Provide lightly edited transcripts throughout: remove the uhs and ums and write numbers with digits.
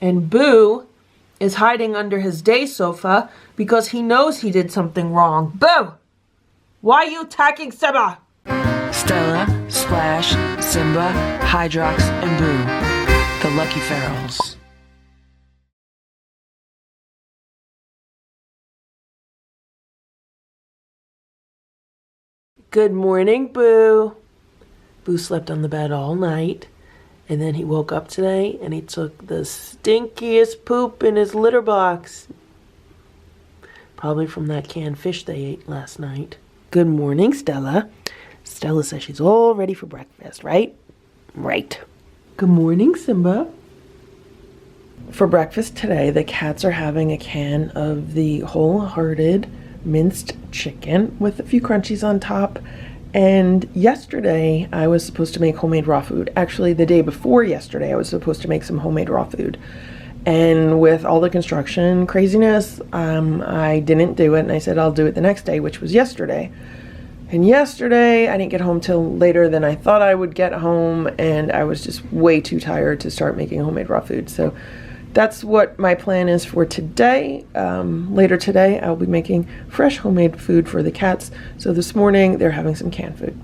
And Boo is hiding under his day sofa because he knows he did something wrong. Boo! Why are you attacking Simba? Stella, Splash, Simba, Hydrox, and Boo, the LuckyFerals. Good morning, Boo. Boo slept on the bed all night, and then he woke up today and he took the stinkiest poop in his litter box. Probably from that canned fish they ate last night. Good morning, Stella. Stella says she's all ready for breakfast, right? Right. Good morning, Simba. For breakfast today, the cats are having a can of the wholehearted minced chicken with a few crunchies on top. And yesterday, I was supposed to make homemade raw food. Actually, the day before yesterday, I was supposed to make some homemade raw food. And with all the construction craziness, I didn't do it. And I said I'll do it the next day, which was yesterday. And yesterday, I didn't get home till later than I thought I would get home. And I was just way too tired to start making homemade raw food. So that's what my plan is for today. Later today, I'll be making fresh homemade food for the cats. So this morning, they're having some canned food.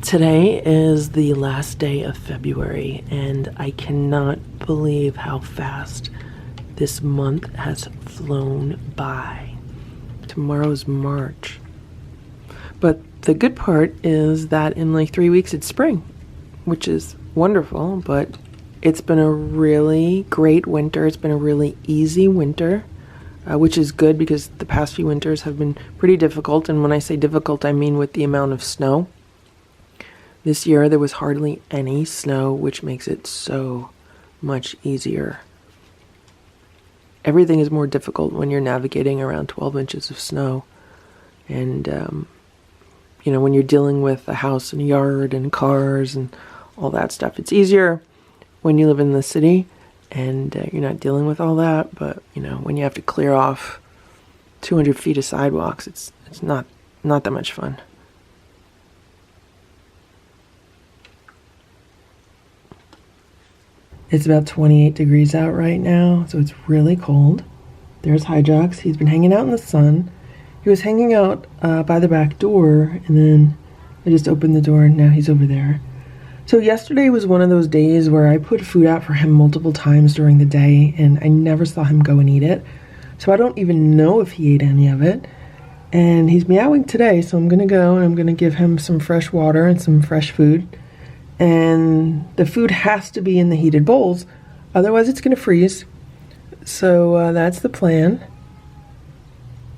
Today is the last day of February, and I cannot believe how fast this month has flown by. Tomorrow's March. But the good part is that in like 3 weeks it's spring, which is wonderful, but it's been a really great winter. It's been a really easy winter, which is good because the past few winters have been pretty difficult. And when I say difficult, I mean with the amount of snow. This year there was hardly any snow, which makes it so much easier. Everything is more difficult when you're navigating around 12 inches of snow. And, you know, when you're dealing with a house and a yard and cars and all that stuff. It's easier when you live in the city and you're not dealing with all that. But, you know, when you have to clear off 200 feet of sidewalks, it's not that much fun. It's about 28 degrees out right now, so it's really cold. There's Hydrox. He's been hanging out in the sun. He was hanging out by the back door, and then I just opened the door, and now he's over there. So yesterday was one of those days where I put food out for him multiple times during the day, and I never saw him go and eat it. So I don't even know if he ate any of it. And he's meowing today, so I'm going to go, and I'm going to give him some fresh water and some fresh food. And the food has to be in the heated bowls, otherwise it's going to freeze. So that's the plan.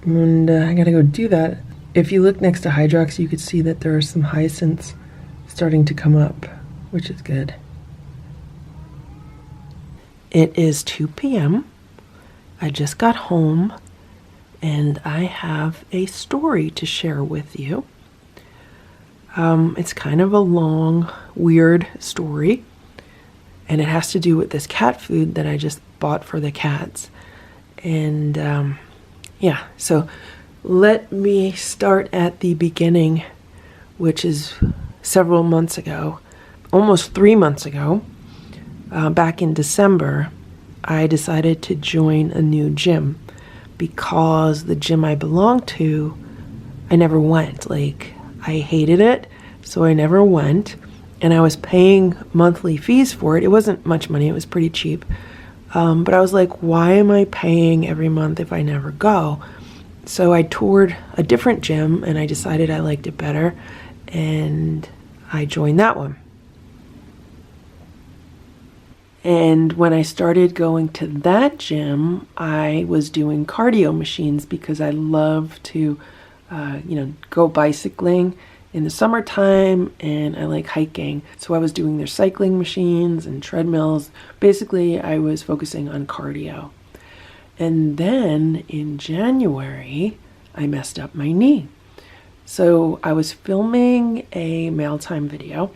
And I gotta go do that. If you look next to Hydrox, you could see that there are some hyacinths starting to come up, which is good. It is 2 p.m. I just got home, and I have a story to share with you. It's kind of a long, weird story, and it has to do with this cat food that I just bought for the cats. And yeah, so let me start at the beginning, which is several months ago, almost 3 months ago. Back in December, I decided to join a new gym because the gym I belonged to, I never went. Like, I hated it, so I never went, and I was paying monthly fees for it. It wasn't much money, it was pretty cheap, but I was like, why am I paying every month if I never go? So I toured a different gym, and I decided I liked it better, and I joined that one. And when I started going to that gym, I was doing cardio machines because I love to go bicycling in the summertime, and I like hiking. So I was doing their cycling machines and treadmills. Basically, I was focusing on cardio. And then in January, I messed up my knee. So I was filming a mail time video,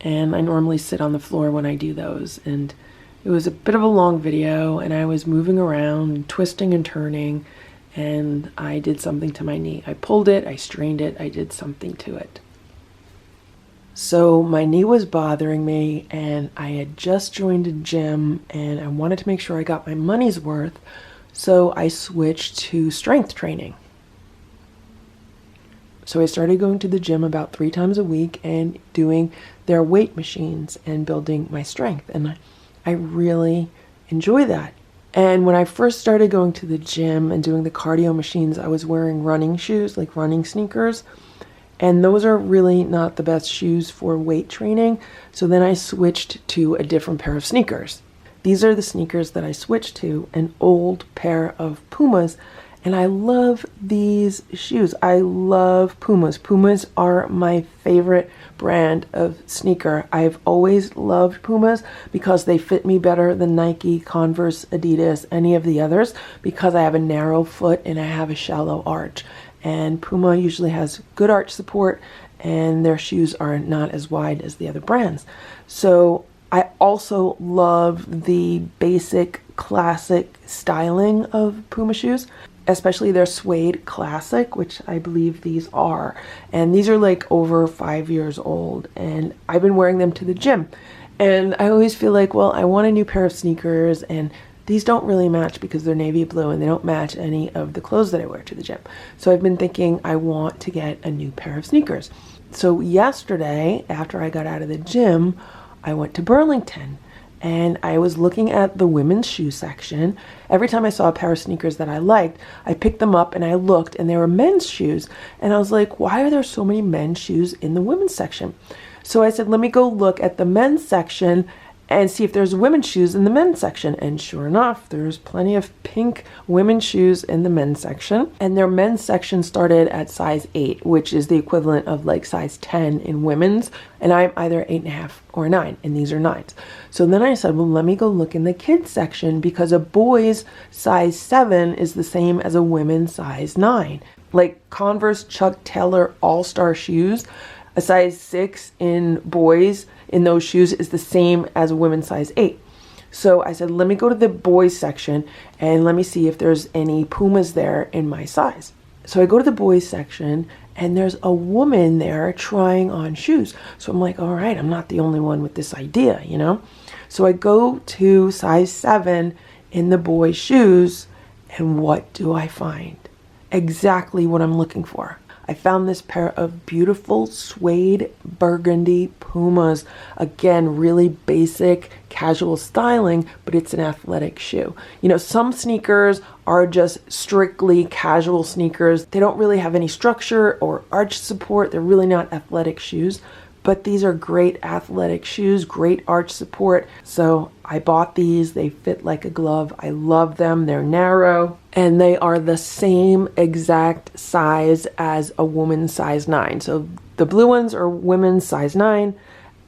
and I normally sit on the floor when I do those. And it was a bit of a long video, and I was moving around, twisting and turning, and I did something to my knee. I pulled it, I strained it, I did something to it. So my knee was bothering me, and I had just joined a gym, and I wanted to make sure I got my money's worth, so I switched to strength training. So I started going to the gym about 3 times a week and doing their weight machines and building my strength, and I really enjoy that. And when I first started going to the gym and doing the cardio machines, I was wearing running shoes, like running sneakers. And those are really not the best shoes for weight training. So then I switched to a different pair of sneakers. These are the sneakers that I switched to, an old pair of Pumas. And I love these shoes. I love Pumas. Pumas are my favorite brand of sneaker. I've always loved Pumas because they fit me better than Nike, Converse, Adidas, any of the others, because I have a narrow foot and I have a shallow arch. And Puma usually has good arch support, and their shoes are not as wide as the other brands. So I also love the basic classic styling of Puma shoes, especially their suede classic, which I believe these are. And these are like over 5 years old, and I've been wearing them to the gym. And I always feel like, well, I want a new pair of sneakers, and these don't really match because they're navy blue and they don't match any of the clothes that I wear to the gym. So I've been thinking I want to get a new pair of sneakers. So yesterday, after I got out of the gym, I went to Burlington. And I was looking at the women's shoe section. Every time I saw a pair of sneakers that I liked, I picked them up and I looked, and they were men's shoes. And I was like, why are there so many men's shoes in the women's section? So I said, let me go look at the men's section and see if there's women's shoes in the men's section. And sure enough, there's plenty of pink women's shoes in the men's section. And their men's section started at size 8, which is the equivalent of like size 10 in women's. And I'm either 8.5 or 9, and these are 9s. So then I said, well, let me go look in the kids section, because a boy's size 7 is the same as a women's size 9. Like Converse Chuck Taylor All-Star shoes, a size 6 in boys in those shoes is the same as a women's size 8. So I said, let me go to the boys section and let me see if there's any Pumas there in my size. So I go to the boys section, and there's a woman there trying on shoes. So I'm like, all right, I'm not the only one with this idea, you know? So I go to size 7 in the boys' shoes, and what do I find? Exactly what I'm looking for. I found this pair of beautiful suede burgundy Pumas. Again, really basic, casual styling, but it's an athletic shoe. You know, some sneakers are just strictly casual sneakers. They don't really have any structure or arch support. They're really not athletic shoes. But these are great athletic shoes, great arch support. So I bought these. They fit like a glove. I love them. They're narrow, and they are the same exact size as a woman's size 9. So the blue ones are women's size 9,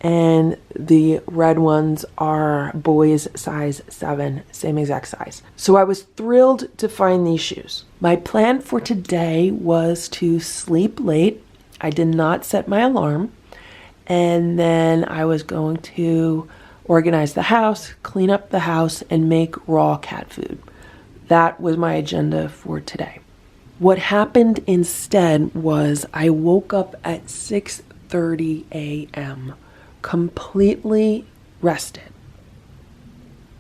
and the red ones are boys size 7, same exact size. So I was thrilled to find these shoes. My plan for today was to sleep late. I did not set my alarm. And then I was going to organize the house, clean up the house, and make raw cat food. That was my agenda for today. What happened instead was I woke up at 6:30 a.m. completely rested.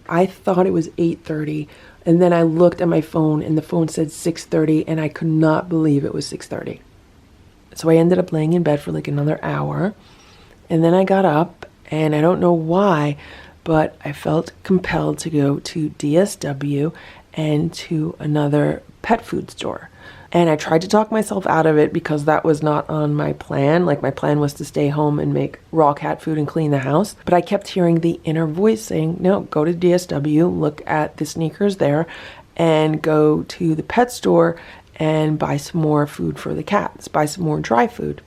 I thought it was 8:30, and then I looked at my phone and the phone said 6:30, and I could not believe it was 6:30. So I ended up laying in bed for like another hour. And then I got up, and I don't know why, but I felt compelled to go to DSW and to another pet food store. And I tried to talk myself out of it because that was not on my plan. Like, my plan was to stay home and make raw cat food and clean the house. But I kept hearing the inner voice saying, no, go to DSW, look at the sneakers there, and go to the pet store and buy some more food for the cats, buy some more dry food.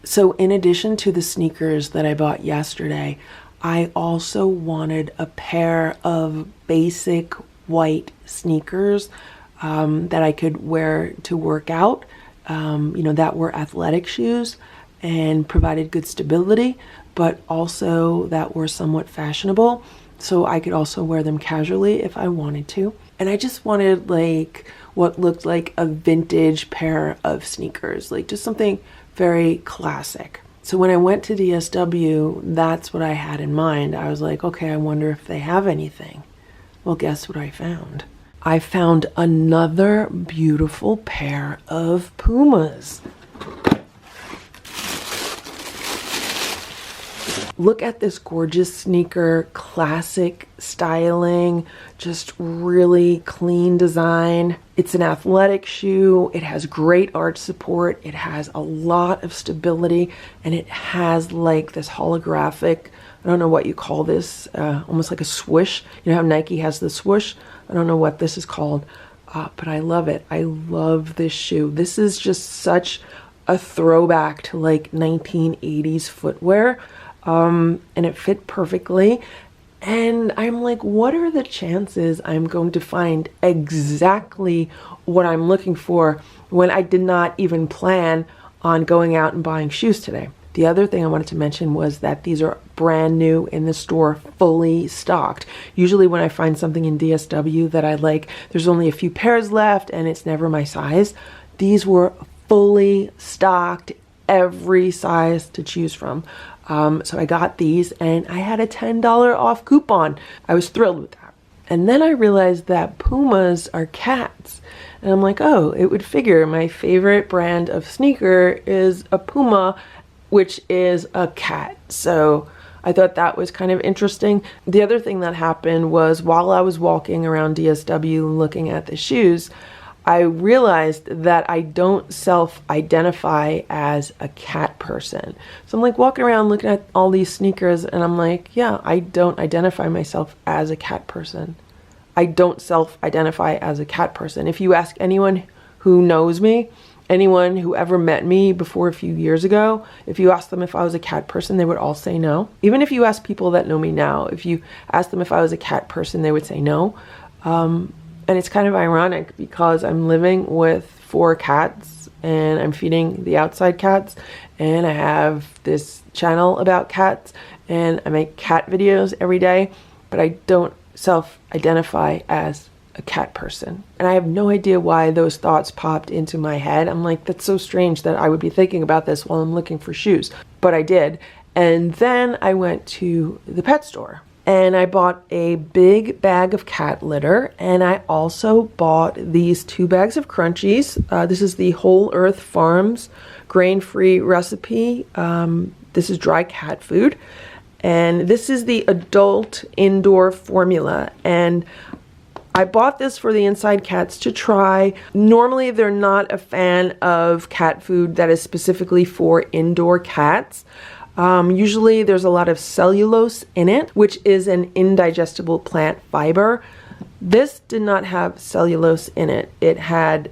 So in addition to the sneakers that I bought yesterday, I also wanted a pair of basic white sneakers that I could wear to work out, that were athletic shoes and provided good stability, but also that were somewhat fashionable. So I could also wear them casually if I wanted to. And I just wanted like what looked like a vintage pair of sneakers, like just something very classic. So when I went to DSW, that's what I had in mind. I was like, okay, I wonder if they have anything. Well, guess what I found? I found another beautiful pair of Pumas. Look at this gorgeous sneaker, classic styling, just really clean design. It's an athletic shoe. It has great arch support. It has a lot of stability, and it has like this holographic, I don't know what you call this, almost like a swoosh. You know how Nike has the swoosh? I don't know what this is called, but I love it. I love this shoe. This is just such a throwback to like 1980s footwear. And it fit perfectly. And I'm like, what are the chances I'm going to find exactly what I'm looking for when I did not even plan on going out and buying shoes today? The other thing I wanted to mention was that these are brand new in the store, fully stocked. Usually when I find something in DSW that I like, there's only a few pairs left and it's never my size. These were fully stocked, every size to choose from. So I got these and I had a $10 off coupon. I was thrilled with that. And then I realized that Pumas are cats. And I'm like, oh, it would figure my favorite brand of sneaker is a Puma, which is a cat. So I thought that was kind of interesting. The other thing that happened was while I was walking around DSW looking at the shoes, I realized that I don't self-identify as a cat person. So I'm like walking around looking at all these sneakers and I'm like, yeah, I don't identify myself as a cat person. I don't self-identify as a cat person. If you ask anyone who knows me, anyone who ever met me before a few years ago, if you ask them if I was a cat person, they would all say no. Even if you ask people that know me now, if you ask them if I was a cat person, they would say no. And it's kind of ironic because I'm living with 4 cats and I'm feeding the outside cats, and I have this channel about cats and I make cat videos every day, but I don't self-identify as a cat person. And I have no idea why those thoughts popped into my head. I'm like, that's so strange that I would be thinking about this while I'm looking for shoes, but I did. And then I went to the pet store. And I bought a big bag of cat litter, and I also bought these 2 bags of crunchies. This is the Whole Earth Farms grain-free recipe. This is dry cat food. And this is the adult indoor formula. And I bought this for the inside cats to try. Normally, they're not a fan of cat food that is specifically for indoor cats. Usually there's a lot of cellulose in it, which is an indigestible plant fiber. This did not have cellulose in it. It had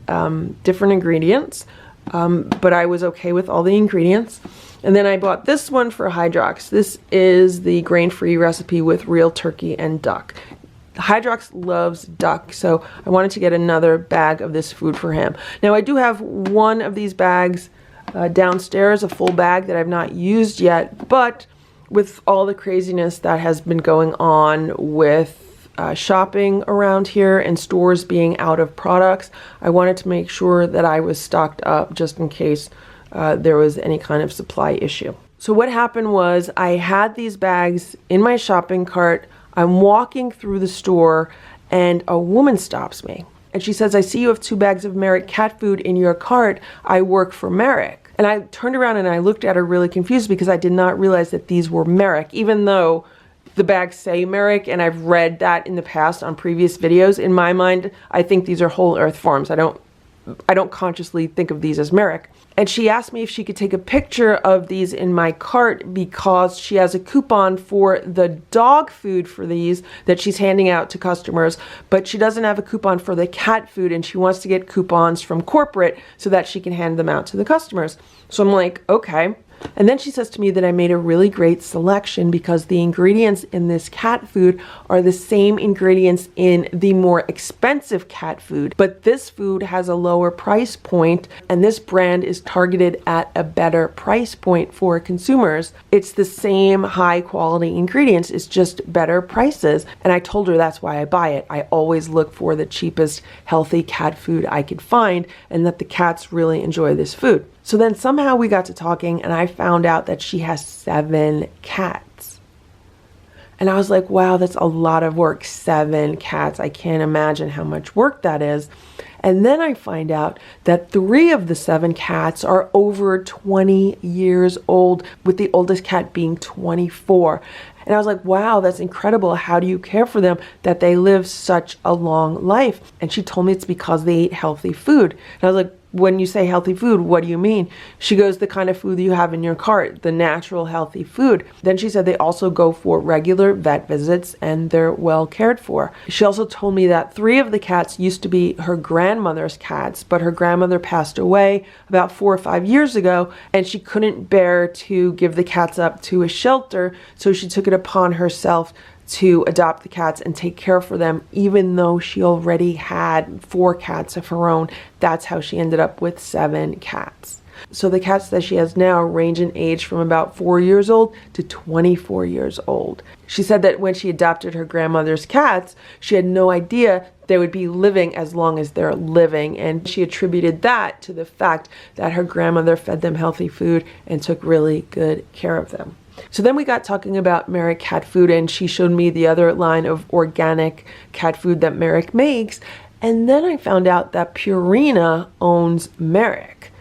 different ingredients, but I was okay with all the ingredients. And then I bought this one for Hydrox. This is the grain-free recipe with real turkey and duck. Hydrox loves duck, so I wanted to get another bag of this food for him. Now I do have one of these bags downstairs, a full bag that I've not used yet, but with all the craziness that has been going on with shopping around here and stores being out of products, I wanted to make sure that I was stocked up just in case there was any kind of supply issue. So what happened was I had these bags in my shopping cart. I'm walking through the store and a woman stops me. And she says, I see you have 2 bags of Merrick cat food in your cart. I work for Merrick. And I turned around and I looked at her really confused because I did not realize that these were Merrick, even though the bags say Merrick and I've read that in the past on previous videos. In my mind, I think these are Whole Earth Farms. I don't consciously think of these as Merrick. And she asked me if she could take a picture of these in my cart because she has a coupon for the dog food for these that she's handing out to customers, but she doesn't have a coupon for the cat food, and she wants to get coupons from corporate so that she can hand them out to the customers. So I'm like, okay. And then she says to me that I made a really great selection because the ingredients in this cat food are the same ingredients in the more expensive cat food, but this food has a lower price point, and this brand is targeted at a better price point for consumers. It's the same high quality ingredients, it's just better prices. And I told her that's why I buy it. I always look for the cheapest healthy cat food I could find, and that the cats really enjoy this food. So then somehow we got to talking, and I found out that she has 7 cats. And I was like, wow, that's a lot of work. 7 cats. I can't imagine how much work that is. And then I find out that 3 of the 7 cats are over 20 years old, with the oldest cat being 24. And I was like, wow, that's incredible. How do you care for them that they live such a long life? And she told me it's because they eat healthy food. And I was like, when you say healthy food, what do you mean? She goes, the kind of food that you have in your cart, the natural healthy food. Then she said they also go for regular vet visits and they're well cared for. She also told me that 3 of the cats used to be her grandmother's cats, but her grandmother passed away about 4 or 5 years ago, and she couldn't bear to give the cats up to a shelter, so she took it upon herself to adopt the cats and take care for them, even though she already had 4 cats of her own. That's how she ended up with 7 cats. So the cats that she has now range in age from about 4 years old to 24 years old. She said that when she adopted her grandmother's cats, she had no idea they would be living as long as they're living, and she attributed that to the fact that her grandmother fed them healthy food and took really good care of them. So then we got talking about Merrick cat food, and she showed me the other line of organic cat food that Merrick makes. And then I found out that Purina owns Merrick.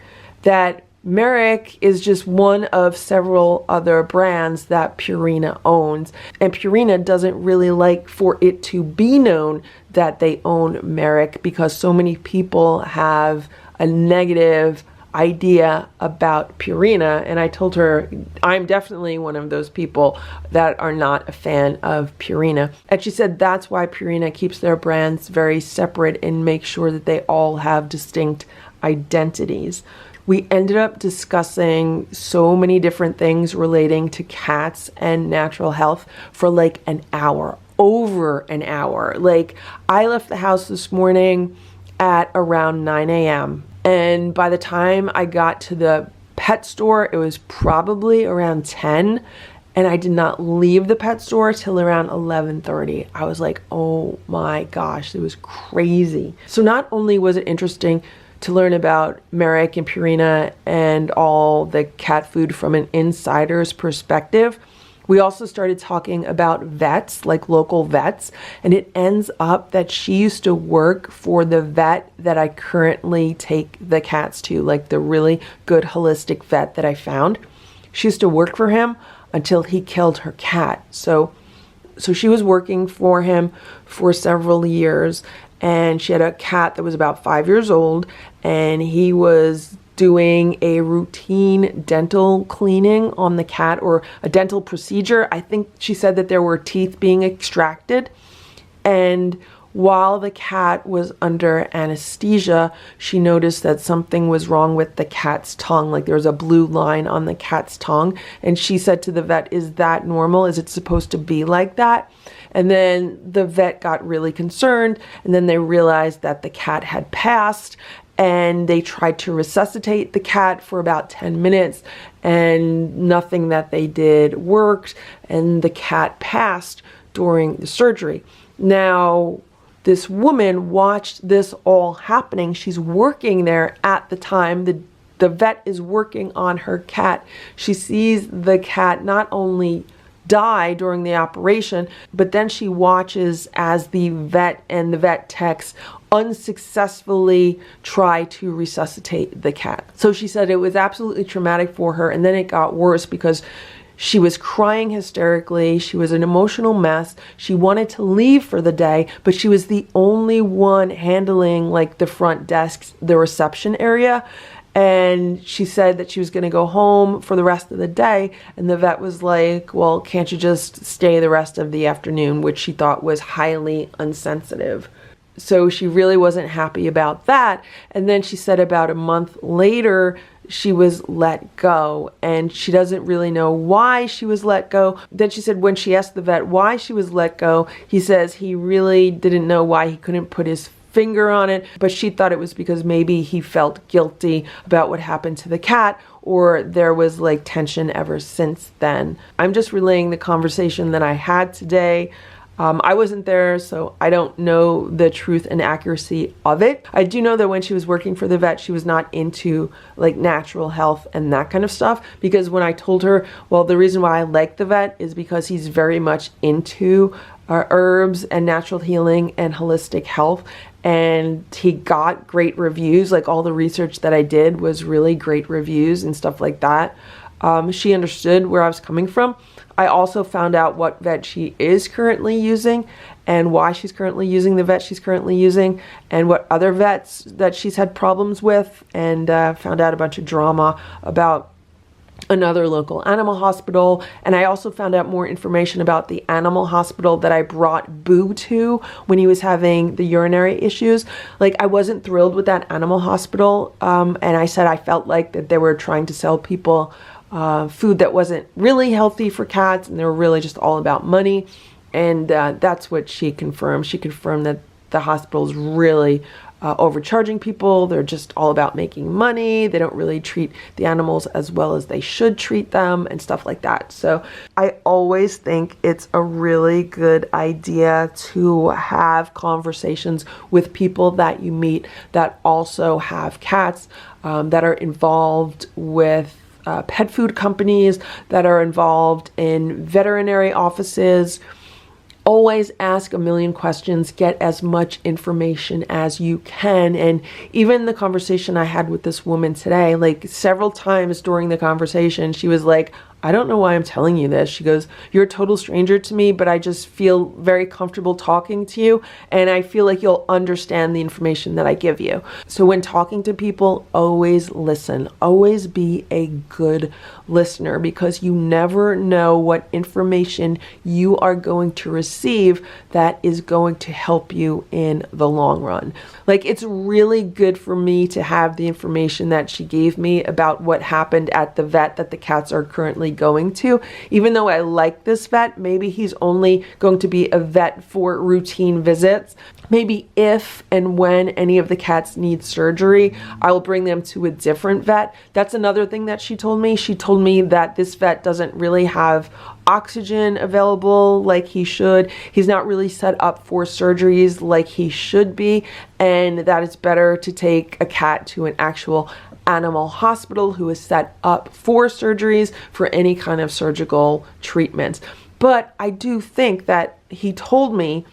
That Merrick is just one of several other brands that Purina owns. And Purina doesn't really like for it to be known that they own Merrick, because so many people have a negative idea about Purina, and I told her I'm definitely one of those people that are not a fan of Purina. And she said that's why Purina keeps their brands very separate and makes sure that they all have distinct identities. We ended up discussing so many different things relating to cats and natural health for like an hour, over an hour. Like, I left the house this morning at around 9 a.m. And by the time I got to the pet store, it was probably around 10. And I did not leave the pet store till around 11:30. I was like, oh my gosh, it was crazy. So not only was it interesting to learn about Merrick and Purina and all the cat food from an insider's perspective, we also started talking about vets, like local vets, and it ends up that she used to work for the vet that I currently take the cats to, like the really good holistic vet that I found. She used to work for him until he killed her cat. So she was working for him for several years, and she had a cat that was about 5 years old, and he was doing a routine dental cleaning on the cat, or a dental procedure. I think she said that there were teeth being extracted, and while the cat was under anesthesia, she noticed that something was wrong with the cat's tongue, like there was a blue line on the cat's tongue. And she said to the vet, is that normal? Is it supposed to be like that? And then the vet got really concerned, and then they realized that the cat had passed, and they tried to resuscitate the cat for about 10 minutes, and nothing that they did worked, and the cat passed during the surgery. Now, this woman watched this all happening. She's working there at the time. The vet is working on her cat. She sees the cat not only die during the operation, but then she watches as the vet and the vet techs unsuccessfully try to resuscitate the cat. So she said it was absolutely traumatic for her, and then it got worse because she was crying hysterically. She was an emotional mess. She wanted to leave for the day, but she was the only one handling like the front desk, the reception area. And she said that she was going to go home for the rest of the day. And the vet was like, well, can't you just stay the rest of the afternoon, which she thought was highly insensitive. So she really wasn't happy about that. And then she said about a month later, she was let go, and she doesn't really know why she was let go. Then she said when she asked the vet why she was let go, he says he really didn't know why. He couldn't put his finger on it, but she thought it was because maybe he felt guilty about what happened to the cat, or there was like tension ever since then. I'm just relaying the conversation that I had today. I wasn't there, so I don't know the truth and accuracy of it. I do know that when she was working for the vet, she was not into like natural health and that kind of stuff, because when I told her, well, the reason why I like the vet is because he's very much into herbs and natural healing and holistic health, and he got great reviews. Like all the research that I did was really great reviews and stuff like that. She understood where I was coming from. I also found out what vet she is currently using and why she's currently using the vet she's currently using, and what other vets that she's had problems with, and found out a bunch of drama about another local animal hospital. And I also found out more information about the animal hospital that I brought Boo to when he was having the urinary issues. Like, I wasn't thrilled with that animal hospital, and I said I felt like that they were trying to sell people food that wasn't really healthy for cats, and they were really just all about money. And that's what she confirmed. She confirmed that the hospital is really overcharging people. They're just all about making money. They don't really treat the animals as well as they should treat them and stuff like that. So I always think it's a really good idea to have conversations with people that you meet that also have cats, that are involved with pet food companies, that are involved in veterinary offices. Always ask a million questions, get as much information as you can. And even the conversation I had with this woman today, like several times during the conversation, she was like, I don't know why I'm telling you this. She goes, you're a total stranger to me, but I just feel very comfortable talking to you, and I feel like you'll understand the information that I give you. So when talking to people, always listen. Always be a good listener, because you never know what information you are going to receive that is going to help you in the long run. Like, it's really good for me to have the information that she gave me about what happened at the vet that the cats are currently going to. Even though I like this vet, maybe he's only going to be a vet for routine visits. Maybe if and when any of the cats need surgery, I will bring them to a different vet. That's another thing that she told me. She told me that this vet doesn't really have oxygen available like he should. He's not really set up for surgeries like he should be, and that it's better to take a cat to an actual animal hospital who is set up for surgeries, for any kind of surgical treatments. But I do think that he told me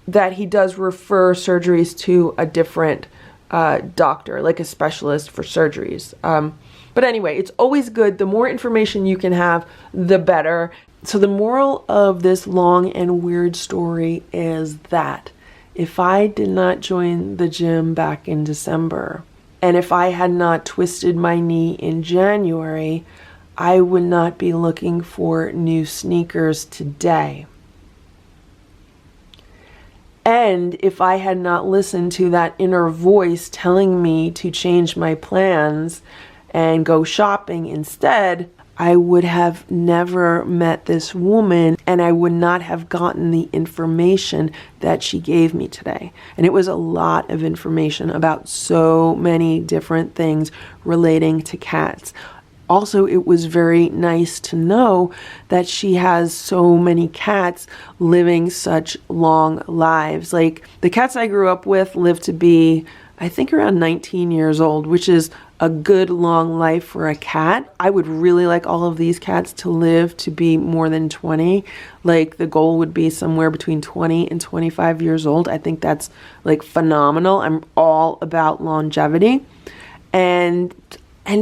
that he does refer surgeries to a different doctor, like a specialist for surgeries. But anyway, it's always good. The more information you can have, the better. So the moral of this long and weird story is that if I did not join the gym back in December, and if I had not twisted my knee in January, I would not be looking for new sneakers today. And if I had not listened to that inner voice telling me to change my plans and go shopping instead, I would have never met this woman, and I would not have gotten the information that she gave me today. And it was a lot of information about so many different things relating to cats. Also, it was very nice to know that she has so many cats living such long lives. Like, the cats I grew up with lived to be, I think, around 19 years old, which is a good long life for a cat. I would really like all of these cats to live to be more than 20. Like, the goal would be somewhere between 20 and 25 years old. I think that's like phenomenal. I'm all about longevity. And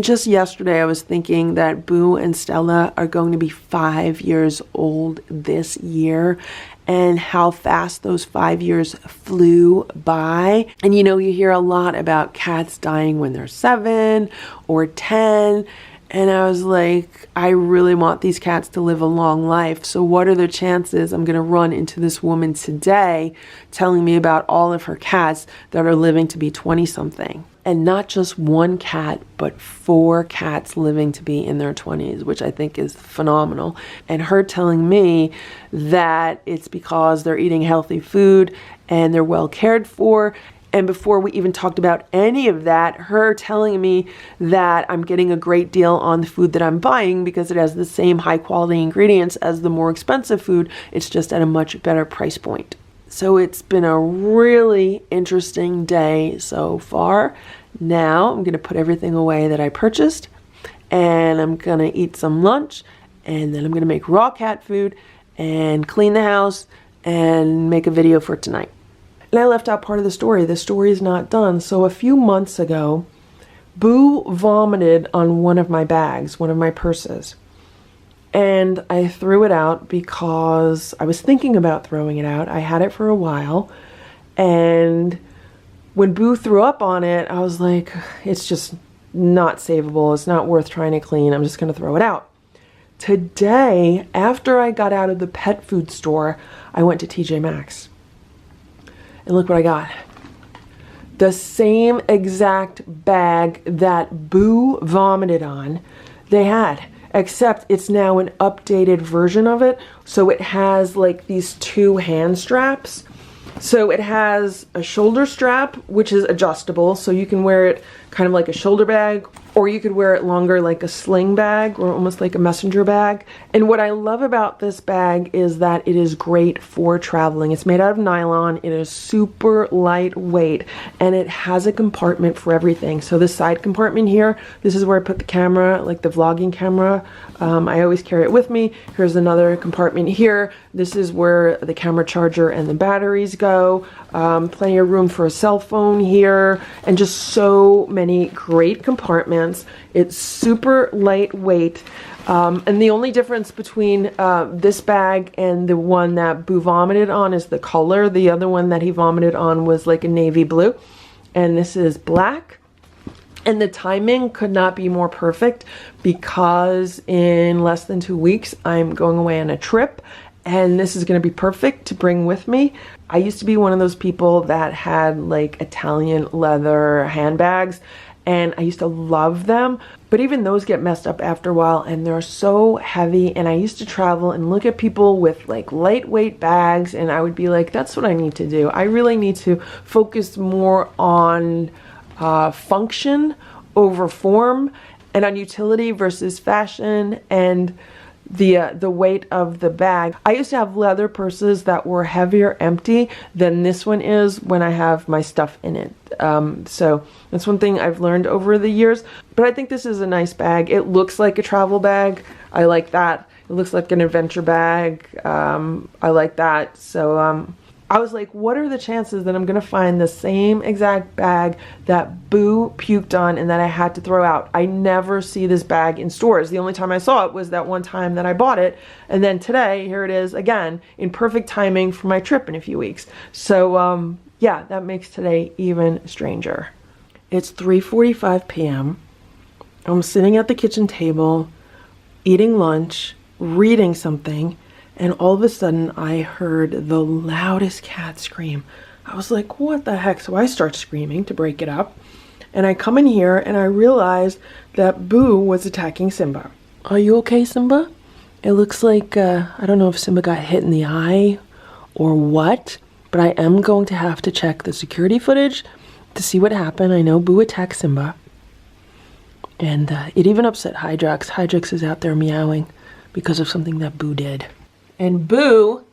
just yesterday I was thinking that Boo and Stella are going to be 5 years old this year, and how fast those 5 years flew by. And you know, you hear a lot about cats dying when they're 7 or 10. And I was like, I really want these cats to live a long life. So what are the chances I'm going to run into this woman today telling me about all of her cats that are living to be 20 something? And not just one cat, but 4 cats living to be in their 20s, which I think is phenomenal. And her telling me that it's because they're eating healthy food and they're well cared for. And before we even talked about any of that, her telling me that I'm getting a great deal on the food that I'm buying because it has the same high quality ingredients as the more expensive food. It's just at a much better price point. So it's been a really interesting day so far. Now I'm going to put everything away that I purchased, and I'm going to eat some lunch, and then I'm going to make raw cat food and clean the house and make a video for tonight. And I left out part of the story. The story is not done. So a few months ago, Boo vomited on one of my bags, one of my purses. And I threw it out because I was thinking about throwing it out. I had it for a while. And when Boo threw up on it, I was like, it's just not savable. It's not worth trying to clean. I'm just going to throw it out. Today, after I got out of the pet food store, I went to TJ Maxx. And look what I got. The same exact bag that Boo vomited on, they had. Except it's now an updated version of it. So it has like these 2 hand straps. So it has a shoulder strap, which is adjustable. So you can wear it kind of like a shoulder bag, or you could wear it longer like a sling bag or almost like a messenger bag. And what I love about this bag is that it is great for traveling. It's made out of nylon. It is super lightweight, and it has a compartment for everything. So the side compartment here, this is where I put the camera, like the vlogging camera. I always carry it with me. Here's another compartment here. This is where the camera charger and the batteries go. Plenty of room for a cell phone here, and just so many great compartments. It's super lightweight. And the only difference between this bag and the one that Boo vomited on is the color. The other one that he vomited on was like a navy blue, and this is black. And the timing could not be more perfect because in less than 2 weeks, I'm going away on a trip, and this is going to be perfect to bring with me. I used to be one of those people that had like Italian leather handbags, and I used to love them, but even those get messed up after a while, and they're so heavy. And I used to travel and look at people with like lightweight bags, and I would be like, that's what I need to do. I really need to focus more on function over form, and on utility versus fashion, and the weight of the bag. I used to have leather purses that were heavier empty than this one is when I have my stuff in it. So that's one thing I've learned over the years. But I think this is a nice bag. It looks like a travel bag. I like that. It looks like an adventure bag. I like that. So I was like, what are the chances that I'm going to find the same exact bag that Boo puked on and that I had to throw out? I never see this bag in stores. The only time I saw it was that one time that I bought it. And then today, here it is again, in perfect timing for my trip in a few weeks. So yeah, that makes today even stranger. It's 3:45 p.m. I'm sitting at the kitchen table, eating lunch, reading something, and all of a sudden I heard the loudest cat scream. I was like, what the heck? So I start screaming to break it up. And I come in here and I realized that Boo was attacking Simba. Are you okay, Simba? It looks like, I don't know if Simba got hit in the eye or what, but I am going to have to check the security footage to see what happened. I know Boo attacked Simba. And it even upset Hydrox. Hydrox is out there meowing because of something that Boo did. And Boo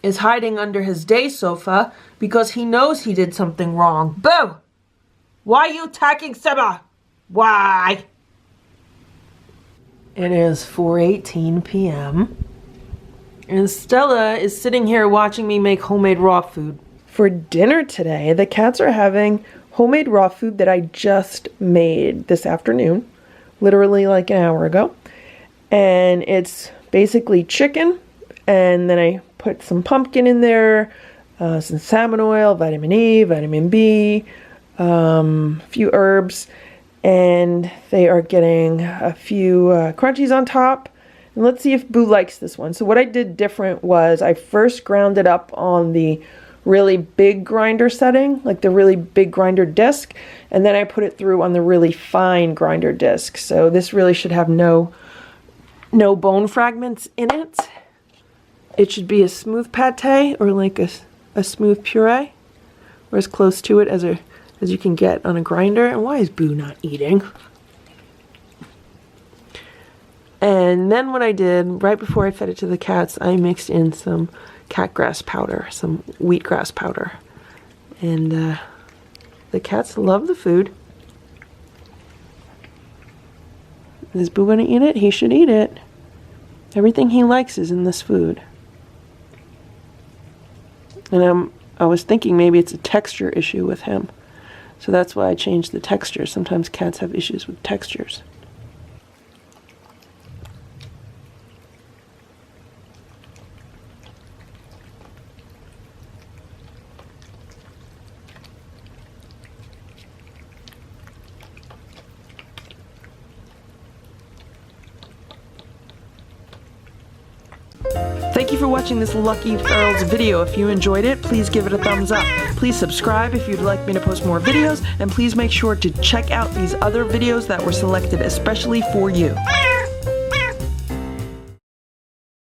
is hiding under his day sofa because he knows he did something wrong. Boo! Why are you attacking Simba? Why? It is 4:18 p.m. And Stella is sitting here watching me make homemade raw food. For dinner today, the cats are having homemade raw food that I just made this afternoon, literally like an hour ago. And it's basically chicken, and then I put some pumpkin in there, some salmon oil, vitamin E, vitamin B, a few herbs, and they are getting a few crunchies on top. And let's see if Boo likes this one. So what I did different was I first ground it up on the really big grinder setting, like the really big grinder disc, and then I put it through on the really fine grinder disc. So this really should have no bone fragments in it. It should be a smooth pate, or like a smooth puree, or as close to it as you can get on a grinder. And why is Boo not eating? And then what I did, right before I fed it to the cats, I mixed in some cat grass powder, some wheatgrass powder. And the cats love the food. Is Boo gonna eat it? He should eat it. Everything he likes is in this food. And I was thinking maybe it's a texture issue with him. So that's why I changed the texture. Sometimes cats have issues with textures. Thank you for watching this LuckyFerals video. If you enjoyed it, please give it a thumbs up. Please subscribe if you'd like me to post more videos, and please make sure to check out these other videos that were selected especially for you.